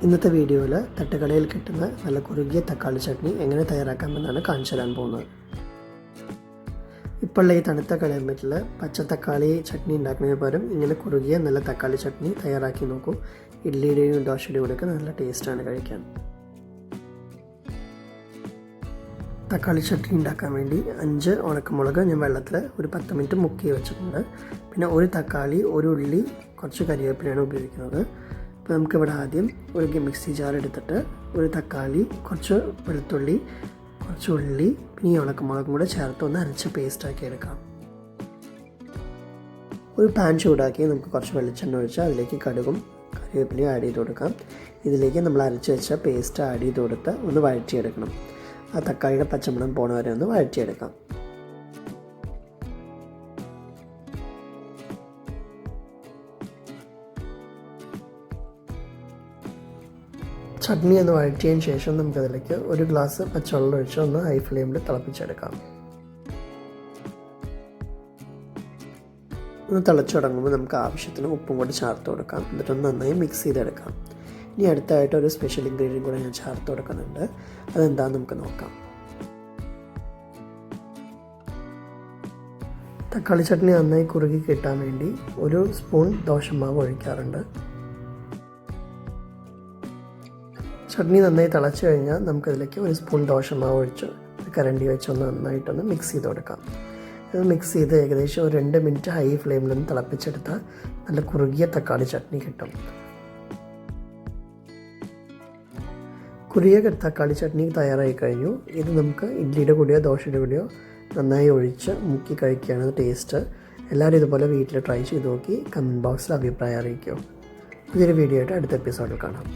ഇന്നത്തെ വീഡിയോയിൽ തട്ടുകടയിൽ കിട്ടുന്ന നല്ല കുറുകിയ തക്കാളി ചട്നി എങ്ങനെ തയ്യാറാക്കാമെന്നാണ് കാണിച്ചു തരാൻ പോകുന്നത്. ഇപ്പോഴുള്ള ഈ തണുത്ത ക്ലൈമറ്റിൽ പച്ച തക്കാളി ചട്നി ഉണ്ടാക്കുന്നതിന് പകരം ഇങ്ങനെ കുറുകിയ നല്ല തക്കാളി ചട്നി തയ്യാറാക്കി നോക്കൂ. ഇഡ്ലിയുടെയും ദോശയുടെയും കൂടെയൊക്കെ നല്ല ടേസ്റ്റാണ് കഴിക്കാൻ. തക്കാളി ചട്നി ഉണ്ടാക്കാൻ വേണ്ടി 5 ഉണക്കമുളക് ഞാൻ വെള്ളത്തിൽ ഒരു 10 മിനിറ്റ് മുക്കി വെച്ചിട്ടുണ്ട്. പിന്നെ ഒരു തക്കാളി, ഒരു ഉള്ളി, കുറച്ച് കരിവേപ്പിലയാണ് ഉപയോഗിക്കുന്നത്. അപ്പോൾ നമുക്കിവിടെ ആദ്യം ഒരു മിക്സി ജാർ എടുത്തിട്ട് ഒരു തക്കാളി, കുറച്ച് വെളുത്തുള്ളി, കുറച്ച് ഉള്ളി, പിന്നെ ഈ ഉണക്കമുളകും കൂടെ ചേർത്ത് ഒന്ന് അരച്ച് പേസ്റ്റാക്കി എടുക്കാം. ഒരു പാൻ ചൂടാക്കി നമുക്ക് കുറച്ച് വെളിച്ചെണ്ണ ഒഴിച്ച് അതിലേക്ക് കടുകും കരിവേപ്പിലയും ആഡ് ചെയ്ത് കൊടുക്കാം. ഇതിലേക്ക് നമ്മൾ അരച്ച് വെച്ച പേസ്റ്റ് ആഡ് ചെയ്ത് കൊടുത്ത് ഒന്ന് വഴറ്റിയെടുക്കണം. ആ തക്കാളിയുടെ പച്ചമണം പോണ വരെ ഒന്ന് വഴറ്റിയെടുക്കാം. ചട്നി ഒന്ന് വഴറ്റിയതിന് ശേഷം നമുക്കതിലേക്ക് ഒരു ഗ്ലാസ് പച്ചവെള്ളം ഒഴിച്ച് ഒന്ന് ഹൈ ഫ്ലെയിമിൽ തിളപ്പിച്ചെടുക്കാം. ഒന്ന് തിളച്ചു തുടങ്ങുമ്പോൾ നമുക്ക് ആവശ്യത്തിന് ഉപ്പും കൂടി ചേർത്ത് കൊടുക്കാം. എന്നിട്ടൊന്ന് നന്നായി മിക്സ് ചെയ്തെടുക്കാം. ഇനി അടുത്തായിട്ട് ഒരു സ്പെഷ്യൽ ഇൻഗ്രീഡിയൻറ്റ് കൂടെ ഞാൻ ചേർത്ത് കൊടുക്കുന്നുണ്ട്. അതെന്താണെന്ന് നമുക്ക് നോക്കാം. തക്കാളി ചട്നി നന്നായി കുറുകി കിട്ടാൻ വേണ്ടി ഒരു സ്പൂൺ ദോശമാവ് ഒഴിക്കാറുണ്ട്. ചട്നി നന്നായി തിളച്ച് കഴിഞ്ഞാൽ നമുക്കതിലേക്ക് ഒരു സ്പൂൺ ദോശമാവ് ഒഴിച്ച് കരണ്ടി വെച്ചൊന്ന് നന്നായിട്ടൊന്ന് മിക്സ് ചെയ്ത് കൊടുക്കാം. ഇത് മിക്സ് ചെയ്ത് ഏകദേശം ഒരു 2 മിനിറ്റ് ഹൈ ഫ്ലെയിമിലൊന്ന് തിളപ്പിച്ചെടുത്താൽ നല്ല കുറുകിയ തക്കാളി ചട്നി കിട്ടും. കുറുകിയ തക്കാളി ചട്നി തയ്യാറായി കഴിഞ്ഞു. ഇത് നമുക്ക് ഇഡ്ലിയുടെ കൂടെയോ ദോശയുടെ കൂടെയോ നന്നായി ഒഴിച്ച് മുക്കി കഴിക്കുകയാണ് ടേസ്റ്റ്. എല്ലാവരും ഇതുപോലെ വീട്ടിൽ ട്രൈ ചെയ്ത് നോക്കി കമൻറ്റ് ബോക്സിൽ അഭിപ്രായം അറിയിക്കുമോ. ഇതൊരു വീഡിയോ ആയിട്ട് അടുത്ത എപ്പിസോഡിൽ കാണാം.